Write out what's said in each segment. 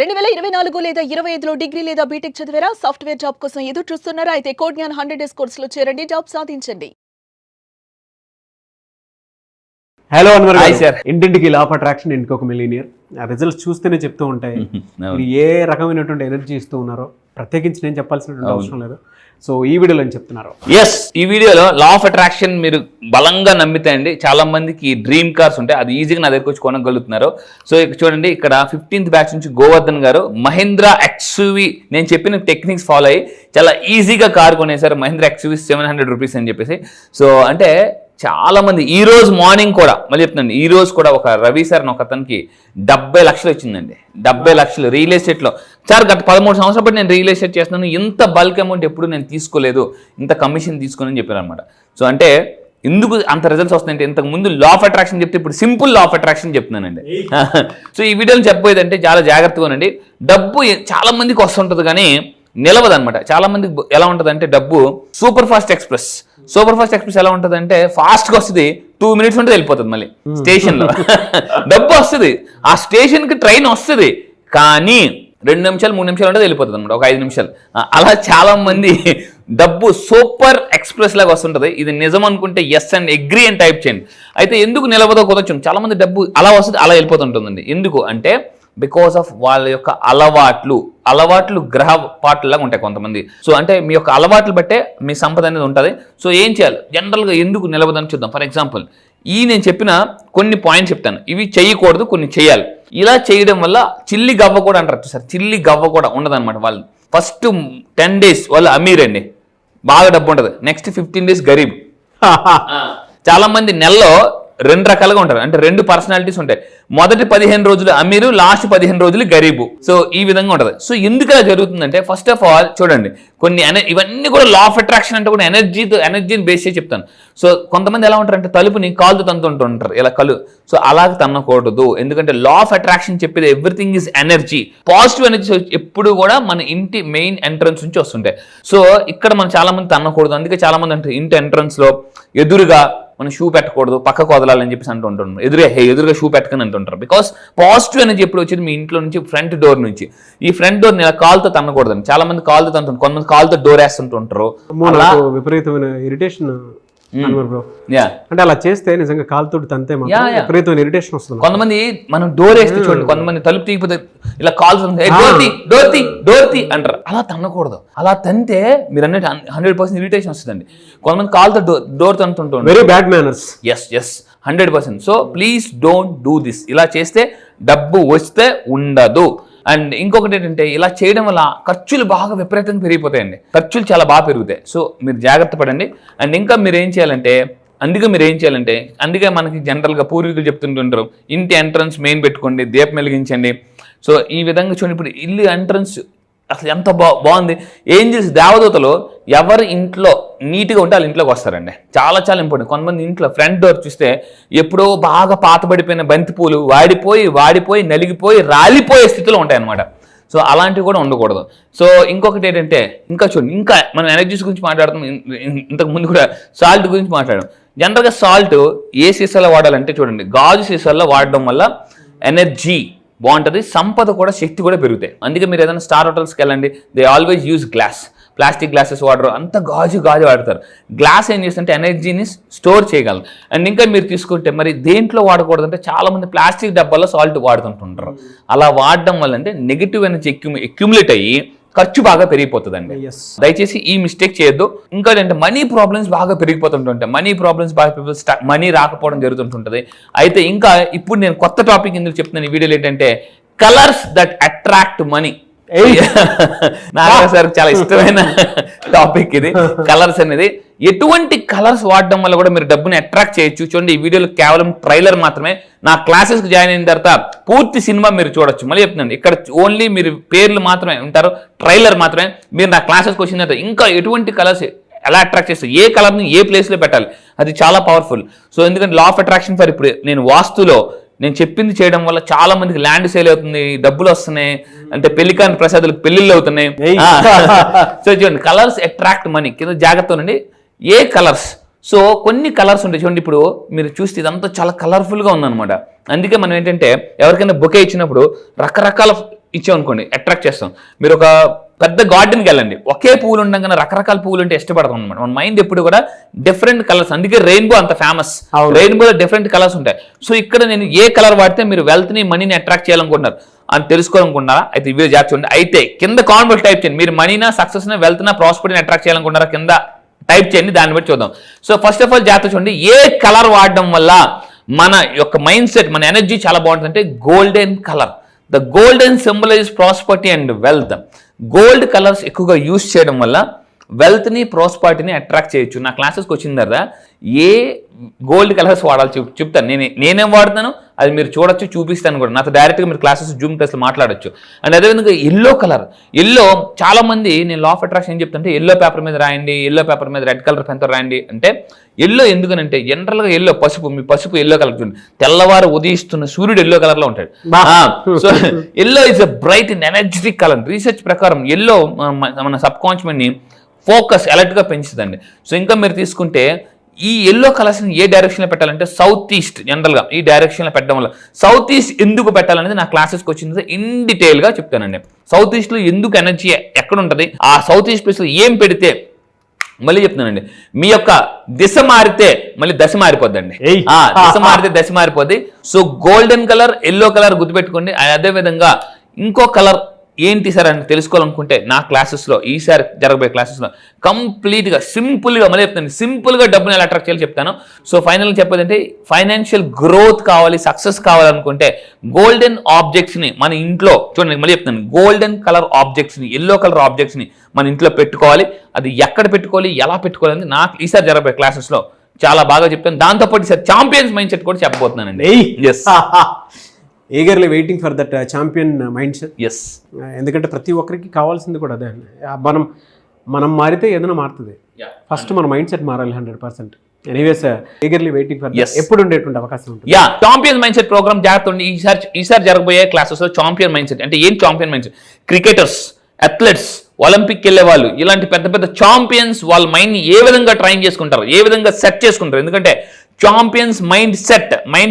2024 లేదా 25లో డిగ్రీ లేదా బీటెక్ చదివారా? సాఫ్ట్వేర్ జాబ్ కోసం ఎదురు చూస్తున్నారా? అయితే కోడ్ జ్ఞాన్ 100 డేస్ కోర్సులో చేరండి, జాబ్ సాధించండి. Hello Anwar hi sir. ఇంటింటికి లా ఆఫ్ అట్రాక్షన్, ఇంటికి ఒక మిలీనియర్. ఆ రిజల్ట్స్ చూస్తేనే చెప్తూ ఉంటాయి మీరు ఏ రకమైనటువంటి ఎనర్జీ ఇస్తూ ఉన్నారో. ప్రత్యేకించి నేను చెప్పాల్సినటువంటి అవసరం లేదు. సో ఈ వీడియోలో నేను చెప్తున్నారు. ఎస్, ఈ వీడియోలో లా ఆఫ్ అట్రాక్షన్ మీరు బలంగా నమ్మితే అండి చాలా మందికి డ్రీమ్ కార్స్ ఉంటాయి, అది ఈజీగా నా దగ్గరకు వచ్చి కొనగలుగుతున్నారు. సో ఇక్కడ చూడండి, ఇక్కడ 15th బ్యాచ్ నుంచి గోవర్ధన్ గారు మహీంద్రా XUV నేను చెప్పిన టెక్నిక్స్ ఫాలో అయ్యి చాలా ఈజీగా కార్ కొనేసారు. మహీంద్రా XUV 700 రూపీస్ అని చెప్పేసి. సో అంటే చాలా మంది ఈ రోజు మార్నింగ్ కూడా మళ్ళీ చెప్తున్నాను, ఈ రోజు కూడా ఒక రవి సార్ ఒక అతనికి 70 లక్షలు వచ్చిందండి. 70 లక్షలు రియల్ ఎస్టేట్లో. సార్ గత 13 సంవత్సరాల పాటు నేను రియల్ ఎస్టేట్ చేస్తున్నాను, ఇంత బల్క్ అమౌంట్ ఎప్పుడు నేను తీసుకోలేదు, ఇంత కమిషన్ తీసుకుని చెప్పారు అనమాట. సో అంటే ఎందుకు అంత రిజల్ట్స్ వస్తాయంటే, ఇంతకు ముందు లా ఆఫ్ అట్రాక్షన్ చెప్తే ఇప్పుడు సింపుల్ లా ఆఫ్ అట్రాక్షన్ చెప్తున్నానండి. సో ఈ వీడియోని చెప్పబోయేదంటే చాలా జాగ్రత్తగా ఉండండి. డబ్బు చాలా మందికి వస్తుంటుంది కానీ నిలవదు అనమాట. చాలా మందికి ఎలా ఉంటుంది అంటే, డబ్బు సూపర్ ఫాస్ట్ ఎక్స్ప్రెస్ ఎలా ఉంటుంది అంటే, ఫాస్ట్గా వస్తుంది, 2 minutes ఉంటే వెళ్ళిపోతుంది మళ్ళీ స్టేషన్లో. డబ్బు వస్తుంది, ఆ స్టేషన్కి ట్రైన్ వస్తుంది, కానీ 2 నిమిషాలు 3 నిమిషాలు ఉంటే వెళ్ళిపోతుంది అనమాట, ఒక 5 నిమిషాలు. అలా చాలా మంది డబ్బు సూపర్ ఎక్స్ప్రెస్ లాగా వస్తుంటుంది. ఇది నిజం అనుకుంటే ఎస్ అండ్ అగ్రీ అని టైప్ చేయండి. అయితే ఎందుకు నిలవదో కుదరచ్చు. చాలా మంది డబ్బు అలా వస్తుంది, అలా వెళ్ళిపోతుంటుందండి. ఎందుకు అంటే బికాస్ ఆఫ్ వాళ్ళ యొక్క అలవాట్లు గ్రహ పాటలాగా ఉంటాయి కొంతమంది. సో అంటే మీ యొక్క అలవాట్లు బట్టే మీ సంపద అనేది ఉంటుంది. సో ఏం చేయాలి, జనరల్గా ఎందుకు నిలవదని చూద్దాం. ఫర్ ఎగ్జాంపుల్, నేను చెప్పిన కొన్ని పాయింట్స్ చెప్తాను, ఇవి చేయకూడదు, కొన్ని చేయాలి. ఇలా చేయడం వల్ల చిల్లి గవ్వ కూడా అంటారు సార్, చిల్లి గవ్వ కూడా ఉండదన్నమాట. వాళ్ళు ఫస్ట్ 10 days వాళ్ళు అమీర్ అండి, బాగా డబ్బు ఉంటుంది. Next 15 days Garib. చాలా మంది నెలలో 2 రకాలుగా ఉంటారు, అంటే 2 పర్సనాలిటీస్ ఉంటాయి. మొదటి 15 రోజులు అమీరు, లాస్ట్ 15 రోజులు గరీబు. సో ఈ విధంగా ఉంటుంది. సో ఎందుకు అలా జరుగుతుందంటే, ఫస్ట్ ఆఫ్ ఆల్ చూడండి, కొన్ని ఇవన్నీ కూడా లా ఆఫ్ అట్రాక్షన్ అంటే కూడా ఎనర్జీని బేస్ చేసి చెప్తాను. సో కొంతమంది ఎలా ఉంటారంటే, తలుపుని కాలుతో తంతుంటారు ఇలా కలు. సో అలాగే తన్నకూడదు, ఎందుకంటే లా ఆఫ్ అట్రాక్షన్ చెప్పేది everything is energy. Positive energy ఎప్పుడు కూడా మన ఇంటి మెయిన్ ఎంట్రన్స్ నుంచి వస్తుంటాయి. సో ఇక్కడ మనం చాలా మంది తన్నకూడదు. అందుకే చాలా మంది అంటారు, ఇంటి ఎంట్రన్స్ లో ఎదురుగా మనం షూ పెట్టకూడదు, పక్కకు వదలాలని చెప్పేసి అంటుంటారు. ఎదురుగా షూ పెట్టకని అంటుంటారు. బికాస్ పాజిటివ్ అనేది ఎప్పుడు వచ్చేది మీ ఇంట్లో నుంచి, ఫ్రంట్ డోర్ నుంచి. ఈ ఫ్రంట్ డోర్ ఇలా కాలుతో తన్నకూడదని చాలా మంది కాలుతో తంటుంటారు, కొంతమంది కాలుతో డోర్ వేస్తుంటుంటారు. విపరీతమైన ఇరిటేషన్ అంటే అలా చేస్తే నిజంగా కాలుతోటి తంతే విపరీతమైన ఇరిటేషన్ వస్తుంది. కొంతమంది మనం డోర్ వేస్తే చూడండి, కొంతమంది తలుపు తీయకపోతే ఇలా కాల్స్ డోర్ తీ అంటారు. అలా తన్నకూడదు. అలా తంతే మీరు అన్నట్టు 100% ఇరిటేషన్ వస్తుందండి. కొంతమంది కాలుతో డోర్ తంతుంటారు, very bad manners. Yes 100%. So please don't do this. ఇలా చేస్తే డబ్బు వస్తే ఉండదు. అండ్ ఇంకొకటి ఏంటంటే, ఇలా చేయడం వల్ల ఖర్చులు బాగా విపరీతంగా పెరిగిపోతాయండి. ఖర్చులు చాలా బాగా పెరుగుతాయి. సో మీరు జాగ్రత్త పడండి. అండ్ ఇంకా మీరు ఏం చేయాలంటే, అందుకే మనకి జనరల్గా పూర్వీకులు చెప్తుంటుంటారు, ఇంటి ఎంట్రన్స్ మెయిన్ పెట్టుకోండి, దీపం వెలిగించండి. సో ఈ విధంగా చూడండి, ఇప్పుడు ఇల్లు ఎంట్రన్స్ అసలు ఎంత బాగుంది. ఏంజల్స్, దేవదూతలు ఎవరు ఇంట్లో నీట్గా ఉంటే వాళ్ళ ఇంట్లోకి వస్తారండి. చాలా చాలా ఇంపార్టెంట్. కొంతమంది ఇంట్లో ఫ్రంట్ డోర్ చూస్తే ఎప్పుడో బాగా పాతబడిపోయిన బంతిపూలు వాడిపోయి నలిగిపోయి రాలిపోయే స్థితిలో ఉంటాయన్నమాట. సో అలాంటివి కూడా ఉండకూడదు. సో ఇంకొకటి ఏంటంటే, ఇంకా చూడండి, ఇంకా మనం ఎనర్జీస్ గురించి మాట్లాడుతాం. ఇంతకు ముందు కూడా సాల్ట్ గురించి మాట్లాడాం. జనరల్గా సాల్ట్ ఏ సీసాలో వాడాలంటే చూడండి, గాజు సీసాల్లో వాడడం వల్ల ఎనర్జీ బాగుంటుంది, సంపద కూడా, శక్తి కూడా పెరుగుతాయి. అందుకే మీరు ఏదైనా స్టార్ హోటల్స్కి వెళ్ళండి, they always use glass. Plastic glasses వాడరు, అంత గాజు వాడతారు. గ్లాస్ ఏం చేస్తుంటే ఎనర్జీని స్టోర్ చేయగలరు. అండ్ ఇంకా మీరు తీసుకుంటే మరి దేంట్లో వాడకూడదు అంటే, చాలా మంది ప్లాస్టిక్ డబ్బాలో సాల్ట్ వాడుతుంటుంటారు. అలా వాడడం వల్ల అంటే నెగిటివ్ ఎనర్జీ అక్యుములేట్ అయ్యి ఖర్చు బాగా పెరిగిపోతుందండి. దయచేసి ఈ మిస్టేక్ చేయొద్దు. ఇంకా ఏంటంటే, మనీ ప్రాబ్లమ్స్ బాగా పెరిగిపోతుంటుంటాయి. మనీ రాకపోవడం జరుగుతుంటుంది. అయితే ఇంకా ఇప్పుడు నేను కొత్త టాపిక్ ఎందుకు చెప్తున్నాను ఈ వీడియోలో ఏంటంటే, colours that attract money. Nagaraju sir చాలా ఇష్టమైన టాపిక్ ఇది, కలర్స్ అనేది. ఎటువంటి కలర్స్ వాడడం వల్ల కూడా మీరు డబ్బుని అట్రాక్ట్ చేయొచ్చు. చూడండి, ఈ వీడియోలో కేవలం ట్రైలర్ మాత్రమే. నా క్లాసెస్కి జాయిన్ అయిన తర్వాత పూర్తి సినిమా మీరు చూడొచ్చు. మళ్ళీ చెప్తున్నాను, ఇక్కడ ఓన్లీ మీరు పేర్లు మాత్రమే ఉంటారు, ట్రైలర్ మాత్రమే. మీరు నా క్లాసెస్కి వచ్చిన తర్వాత ఇంకా ఎటువంటి కలర్స్ ఎలా అట్రాక్ట్ చేస్తారు, ఏ కలర్ని ఏ ప్లేస్లో పెట్టాలి, అది చాలా పవర్ఫుల్. సో ఎందుకంటే లా ఆఫ్ అట్రాక్షన్ ఫర్ ఇప్పుడు నేను వాస్తులో నేను చెప్పింది చేయడం వల్ల చాలా మందికి ల్యాండ్ సేల్ అవుతుంది, డబ్బులు వస్తున్నాయి, అంటే పెళ్లికాని ప్రసాదాలకు పెళ్లిళ్ళు అవుతున్నాయి. సో చూడండి, కలర్స్ అట్రాక్ట్ మనీ. కింద జాగ్రత్త ఉండండి, ఏ కలర్స్. సో కొన్ని కలర్స్ ఉంటాయి చూడండి, ఇప్పుడు మీరు చూస్తే ఇదంతా చాలా కలర్ఫుల్గా ఉందన్నమాట. అందుకే మనం ఏంటంటే ఎవరికైనా బొకే ఇచ్చినప్పుడు రకరకాల ఇచ్చామనుకోండి అట్రాక్ట్ చేస్తాం. మీరు ఒక పెద్ద గార్డెన్కి వెళ్ళండి, ఒకే పువ్వులు ఉండగానే రకరకాల పువ్వులు అంటే ఇష్టపడతాం అనమాట. మన మైండ్ ఎప్పుడు కూడా డిఫరెంట్ కలర్స్, అందుకే రెయిన్బో అంత ఫేమస్. రెయిన్బోలో డిఫరెంట్ కలర్స్ ఉంటాయి. సో ఇక్కడ నేను ఏ కలర్ వాడితే మీరు వెల్త్ని మనీని అట్రాక్ట్ చేయాలనుకుంటున్నారు అని తెలుసుకోవాలనుకుంటున్నారా? అయితే ఇవే జాబ్ చూడండి. అయితే కింద కామెంట్ టైప్ చేయండి, మీరు మనీనా, సక్సెస్నా, వెల్త్నా, ప్రాస్పరిటీని అట్రాక్ట్ చేయాలనుకుంటారా కింద టైప్ చేయండి, దాన్ని బట్టి చూద్దాం. సో ఫస్ట్ ఆఫ్ ఆల్ జాగ్రత్త చూడండి, ఏ కలర్ వాడడం వల్ల మన యొక్క మైండ్ సెట్, మన ఎనర్జీ చాలా బాగుంటుంది అంటే golden colour. The golden symbolize prosperity and wealth. Gold colours ఎక్కువగా యూజ్ చేయడం వల్ల వెల్త్ని, ప్రాస్పరిటీని అట్రాక్ట్ చేయొచ్చు. నా క్లాసెస్కి వచ్చిన తర్వాత ఏ గోల్డ్ కలర్స్ వాడాలి చెప్తాను. నేనేం వాడుతాను అది మీరు చూడొచ్చు, చూపిస్తాను కూడా. నాతో డైరెక్ట్గా మీరు క్లాసెస్ జూమ్ క్లాస్లో మాట్లాడొచ్చు. అండ్ అదేవిధంగా ఎల్లో కలర్. ఎల్లో చాలా మంది, నేను లా ఆఫ్ అట్రాక్షన్ ఏం చెప్తానంటే ఎల్లో పేపర్ మీద రాయండి, ఎల్లో పేపర్ మీద రెడ్ కలర్ పెన్తో రాయండి అంటే. ఎల్లో ఎందుకనంటే జనరల్గా ఎల్లో పసుపు, మీ పసుపు ఎల్లో కలర్ చూడండి, తెల్లవారు ఉదయిస్తున్న సూర్యుడు ఎల్లో కలర్లో ఉంటాడు. So yellow is a bright and energetic colour. Research ప్రకారం ఎల్లో మన సబ్ కాన్షియస్ని ఫోకస్ అలర్ట్గా పెంచుతుందండి. సో ఇంకా మీరు తీసుకుంటే ఈ ఎల్లో కలర్స్ని ఏ డైరెక్షన్లో పెట్టాలంటే సౌత్ ఈస్ట్, జనరల్గా ఈ డైరెక్షన్లో పెట్టడం వల్ల. సౌత్ ఈస్ట్ ఎందుకు పెట్టాలనేది నా క్లాసెస్కి వచ్చింది ఇన్ డీటెయిల్గా చెప్తానండి. సౌత్ ఈస్ట్లో ఎందుకు ఎనర్జీ ఎక్కడ ఉంటుంది, ఆ సౌత్ ఈస్ట్ ప్లేస్లో ఏం పెడితే, మళ్ళీ చెప్తున్నానండి, మీ యొక్క దిశ మారితే మళ్ళీ దశ మారిపోద్దండి. దిశ మారితే దశ మారిపోద్ది. So golden colour, yellow colour గుర్తుపెట్టుకోండి. అదేవిధంగా ఇంకో కలర్ ఏంటి సార్ అని తెలుసుకోవాలనుకుంటే నా క్లాసెస్లో, ఈసారి జరగబోయే క్లాసెస్లో కంప్లీట్గా సింపుల్గా, మళ్ళీ చెప్తాను, సింపుల్గా డబ్బుని ఎలా అట్రాక్ట్ చేయాలి చెప్తాను. సో ఫైనల్గా చెప్పేదంటే ఫైనాన్షియల్ గ్రోత్ కావాలి, సక్సెస్ కావాలనుకుంటే గోల్డెన్ ఆబ్జెక్ట్స్ని మన ఇంట్లో చూడండి, మళ్ళీ చెప్తాను, గోల్డెన్ కలర్ ఆబ్జెక్ట్స్ని, ఎల్లో కలర్ ఆబ్జెక్ట్స్ని మన ఇంట్లో పెట్టుకోవాలి. అది ఎక్కడ పెట్టుకోవాలి, ఎలా పెట్టుకోవాలి అనేది నాకు ఈసారి జరగబోయే క్లాసెస్లో చాలా బాగా చెప్తాను. దాంతోపాటు ఈసారి ఛాంపియన్స్ మైండ్ సెట్ కూడా చెప్పబోతున్నానండి. Yes, eagerly waiting for that champion mind set. Yes, ఎందుకంటే ప్రతి ఒక్కరికి కావాల్సింది కూడా అదే. మనం మారితే ఏదైనా మారుతుంది. ఫస్ట్ మన మైండ్ సెట్ మారాలి 100%. ఎనీవేస్ ఈగర్లీ వెయిటింగ్ ఫర్ ఎప్పుడు ఉండేటువంటి అవకాశం ఉంటుంది. ఛాంపియన్ మైండ్ సెట్ ప్రోగ్రామ్ జాగ్రత్త ఉండి. ఈసారి జరగబోయే క్లాసెస్ లో ఛాంపియన్ మైండ్ సెట్ అంటే ఏం champion mind set, cricketers, athletes, Olympic వెళ్ళే వాళ్ళు, ఇలాంటి పెద్ద పెద్ద ఛాంపియన్స్ వాళ్ళ మైండ్ ని ఏ విధంగా ట్రైన్ చేసుకుంటారు, ఏ విధంగా సెట్ చేసుకుంటారు. ఎందుకంటే ఛాంపియన్స్ మైండ్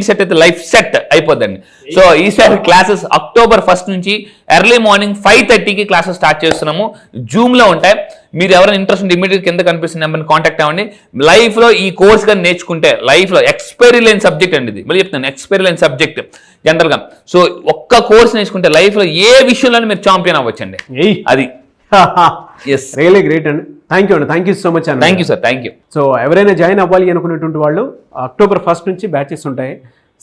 సెట్ అయితే లైఫ్ సెట్ అయిపోద్దండి. సో ఈసారి క్లాసెస్ October 1st నుంచి ఎర్లీ మార్నింగ్ 5:30కి క్లాసెస్ స్టార్ట్ చేస్తున్నాము. జూమ్లో ఉంటాయి. మీరు ఎవరైనా ఇంట్రెస్ట్ ఉంటే ఇమీడియట్ కింద కనిపిస్తున్న నెంబర్ని కాంటాక్ట్ అవ్వండి. లైఫ్లో ఈ కోర్స్ కానీ నేర్చుకుంటే లైఫ్లో ఎక్స్పైరీ లేని సబ్జెక్ట్ అండి ఇది. మళ్ళీ చెప్తాను, ఎక్స్పైరీ లేని సబ్జెక్ట్ జనరల్గా. సో ఒక్క కోర్స్ నేర్చుకుంటే లైఫ్లో ఏ విషయంలో మీరు ఛాంపియన్ అవ్వచ్చండి. అది రియలీ గ్రేట్ అండి. థ్యాంక్ యూ అండి, థ్యాంక్ యూ సో మచ్ అండి. Thank you sir, thank you. So ఎవరైనా జాయిన్ అవ్వాలి అనుకునేటువంటి వాళ్ళు October 1st నుంచి బ్యాచెస్ ఉంటాయి.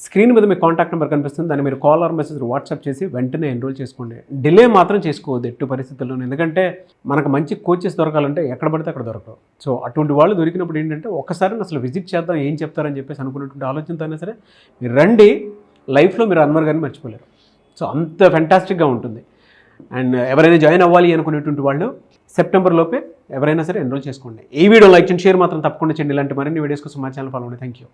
స్క్రీన్ మీద మీ కాంటాక్ట్ నెంబర్ కనిపిస్తుంది, దాన్ని మీరు కాల్ ఆర్ మెసేజ్ వాట్సాప్ చేసి వెంటనే ఎన్రోల్ చేసుకోండి. డిలే మాత్రం చేసుకోవద్దు ఎట్టి పరిస్థితుల్లో, ఎందుకంటే మనకు మంచి కోచెస్ దొరకాలంటే ఎక్కడ పడితే అక్కడ దొరకవు. సో అటువంటి వాళ్ళు దొరికినప్పుడు ఏంటంటే ఒకసారి అసలు విజిట్ చేద్దాం, ఏం చెప్తారని చెప్పేసి అనుకున్నటువంటి ఆలోచనతో అయినా సరే మీరు రండి. లైఫ్లో మీరు అన్వర్ గారిని మర్చిపోలేరు. సో అంత ఫెంటాస్టిక్గా ఉంటుంది. అండ్ ఎవరైనా జాయిన్ అవ్వాలి అనుకునేటువంటి వాళ్ళు September లోపే ఎవరైనా సరే ఎన్రోల్ చేసుకోండి. ఈ వీడియో లైక్ చేయండి, షేర్ మాత్రం తప్పకుండా చేయండి. ఇలాంటి మరిన్ని వీడియోస్ కోసం మా ఛానల్ ఫాలో అవ్వండి. Thank you.